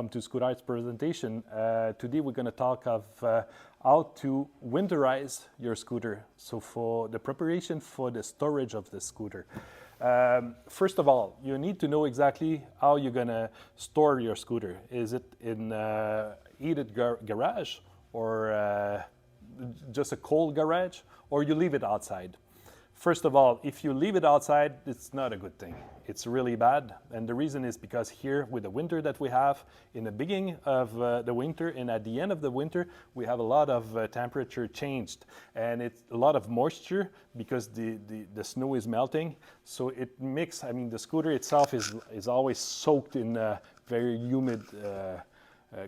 welcome to Scootart's presentation. Today we're going to talk of how to winterize your scooter. So for the preparation for the storage of the scooter. First of all, you need to know exactly how you're going to store your scooter. Is it in a heated garage or just a cold garage, or you leave it outside? First of all, if you leave it outside, it's not a good thing. It's really bad. And the reason is because here with the winter that we have, in the beginning of the winter and at the end of the winter, we have a lot of temperature changed. And it's a lot of moisture because the snow is melting. So it makes, I mean, the scooter itself is always soaked in a very humid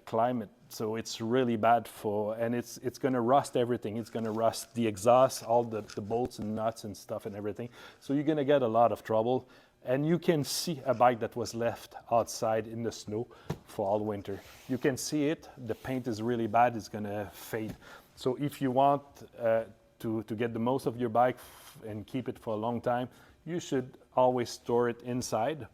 climate. So it's really bad for, and it's going to rust everything. It's going to rust the exhaust, all the bolts and nuts and stuff and everything. So you're going to get a lot of trouble. And you can see a bike that was left outside in the snow for all winter. You can see it. The paint is really bad. It's going to fade. So if you want to get the most of your bike and keep it for a long time, you should always store it inside.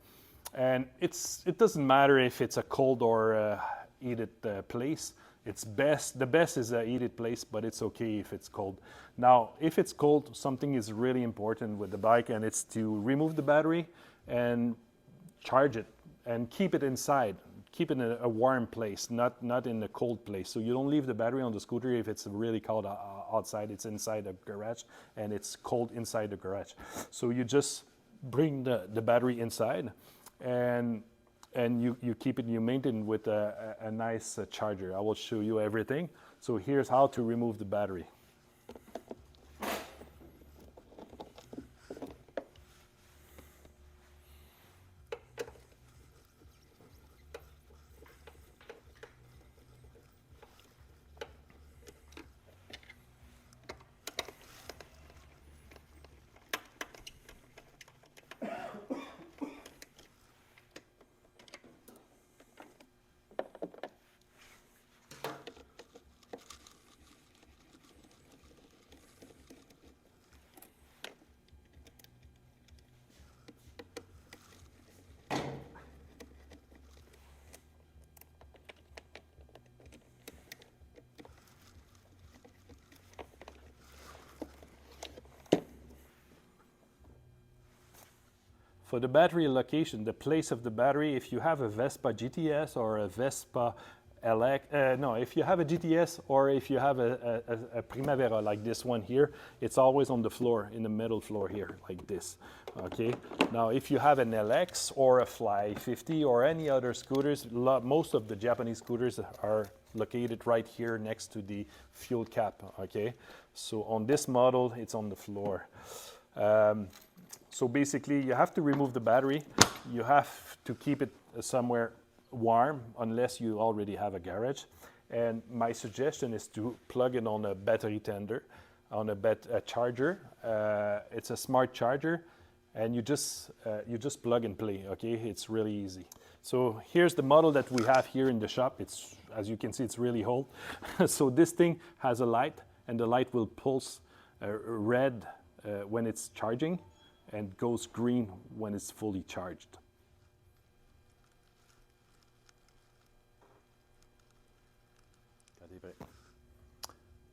And it doesn't matter if it's a cold or heated place. The best is a heated place, but it's okay if it's cold. Now, if it's cold, something is really important with the bike, and it's to remove the battery and charge it and keep it inside. Keep it in a warm place, not in a cold place. So you don't leave the battery on the scooter if it's really cold outside. It's inside the garage and it's cold inside the garage. So you just bring the battery inside and you keep it, you maintain with a nice charger. I will show you everything. So here's how to remove the battery. For the battery location, the place of the battery, if you have a Vespa GTS or a Vespa if you have a GTS or if you have a Primavera like this one here, it's always on the floor, in the middle floor here, like this, okay? Now, if you have an LX or a Fly 50 or any other scooters, most of the Japanese scooters are located right here next to the fuel cap, okay? So on this model, it's on the floor. So basically, you have to remove the battery. You have to keep it somewhere warm unless you already have a garage. And my suggestion is to plug it on a battery tender, on a charger. It's a smart charger, and you just plug and play. Okay, it's really easy. So here's the model that we have here in the shop. It's, as you can see, it's really old. So this thing has a light, and the light will pulse red when it's charging, and goes green when it's fully charged.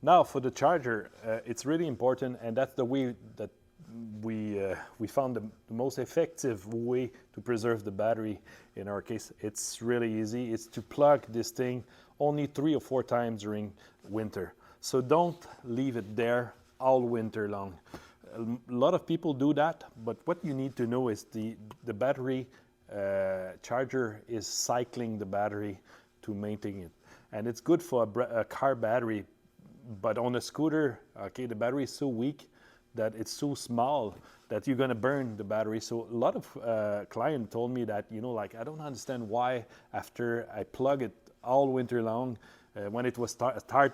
Now for the charger, it's really important, and that's the way that we found the most effective way to preserve the battery. In our case, it's really easy. It's to plug this thing only 3 or 4 times during winter. So don't leave it there all winter long. A lot of people do that, but what you need to know is the battery charger is cycling the battery to maintain it. And it's good for a car battery, but on a scooter, okay, the battery is so weak that it's so small that you're going to burn the battery. So a lot of clients told me that, you know, like, I don't understand why after I plug it all winter long, when it was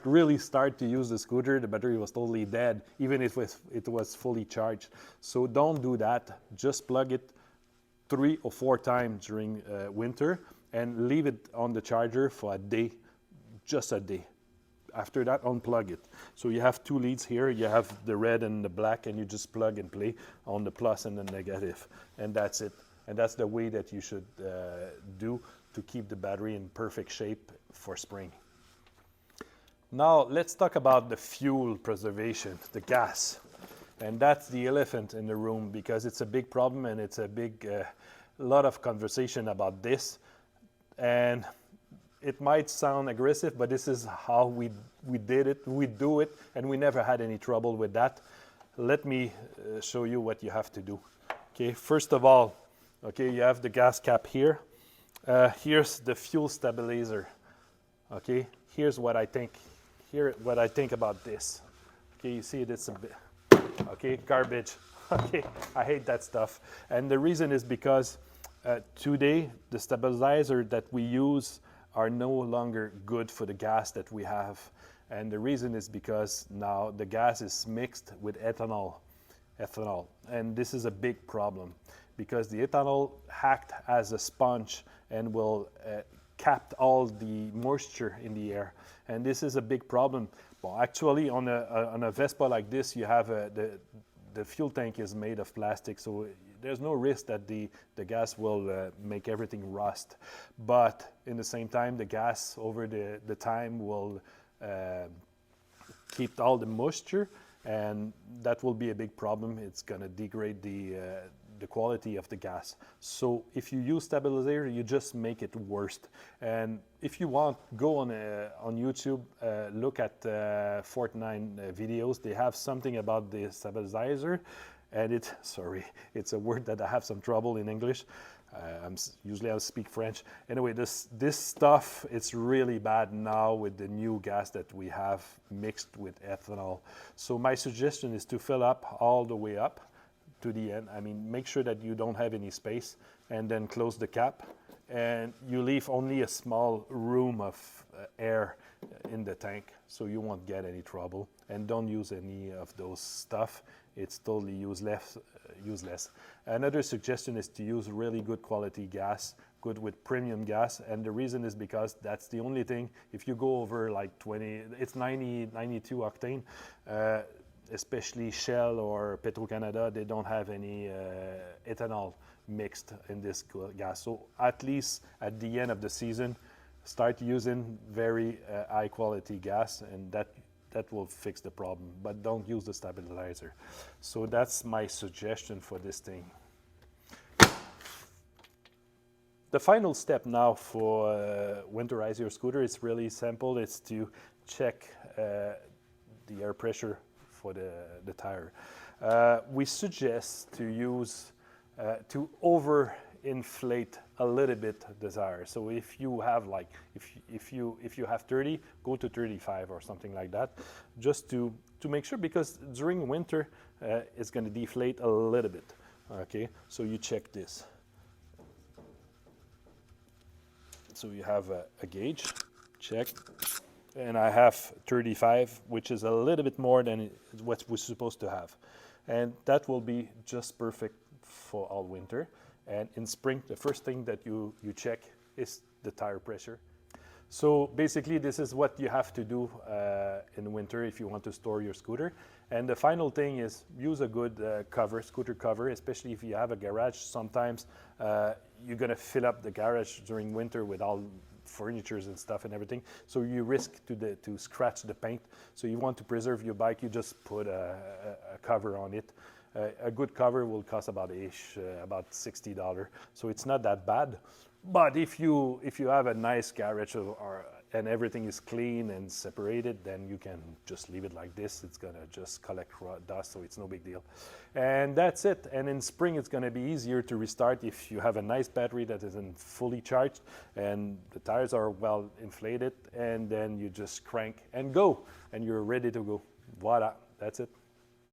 really start to use the scooter, the battery was totally dead, even if it was fully charged. So don't do that. Just plug it 3 or 4 times during winter and leave it on the charger for a day, just a day. After that, unplug it. So you have 2 leads here. You have the red and the black, and you just plug and play on the plus and the negative. And that's it. And that's the way that you should do to keep the battery in perfect shape for spring. Now let's talk about the fuel preservation, the gas. And that's the elephant in the room because it's a big problem and it's a big lot of conversation about this. And it might sound aggressive, but this is how we did it, we do it, and we never had any trouble with that. Let me show you what you have to do. Okay, first of all, okay, you have the gas cap here. Here's the fuel stabilizer. Okay, here's what I think. Here, what I think about this. Okay, you see it's a bit, okay, garbage. Okay, I hate that stuff. And the reason is because today, the stabilizer that we use are no longer good for the gas that we have. And the reason is because now the gas is mixed with ethanol. And this is a big problem because the ethanol acts as a sponge and will cap all the moisture in the air. And this is a big problem. Well, actually, on a Vespa like this, you have the fuel tank is made of plastic, so there's no risk that the gas will make everything rust. But in the same time, the gas over the time will keep all the moisture, and that will be a big problem. It's going to degrade the quality of the gas. So if you use stabilizer, you just make it worse. And if you want, go on YouTube, look at Fortnite videos. They have something about the stabilizer, and it's a word that I have some trouble in English. Usually I speak French. Anyway, this stuff, it's really bad now with the new gas that we have mixed with ethanol. So my suggestion is to fill up all the way up to the end. I mean, make sure that you don't have any space, and then close the cap, and you leave only a small room of air in the tank, so you won't get any trouble. And don't use any of those stuff. It's totally useless. Another suggestion is to use really good quality gas, good with premium gas, and the reason is because that's the only thing. If you go over like 20, it's 92 octane, especially Shell or Petro-Canada, they don't have any ethanol mixed in this gas. So at least at the end of the season, start using very high quality gas, and that will fix the problem. But don't use the stabilizer. So that's my suggestion for this thing. The final step now for winterize your scooter is really simple. It's to check the air pressure for the tire. We suggest to use to overinflate a little bit the tire. So if you have like if you have 30, go to 35 or something like that, just to make sure, because during winter it's going to deflate a little bit. Okay, so you check this. So you have a gauge, check. And I have 35, which is a little bit more than what we're supposed to have. And that will be just perfect for all winter. And in spring, the first thing that you check is the tire pressure. So basically, this is what you have to do in winter if you want to store your scooter. And the final thing is use a good scooter cover, especially if you have a garage. Sometimes you're going to fill up the garage during winter with all furnitures and stuff and everything, so you risk to scratch the paint. So you want to preserve your bike, you just put a cover on it. A good cover will cost about $60, so it's not that bad. But if you have a nice garage and everything is clean and separated, then you can just leave it like this. It's gonna just collect dust, so it's no big deal. And that's it. And in spring, it's gonna be easier to restart if you have a nice battery that isn't fully charged and the tires are well inflated, and then you just crank and go, and you're ready to go. Voila, that's it.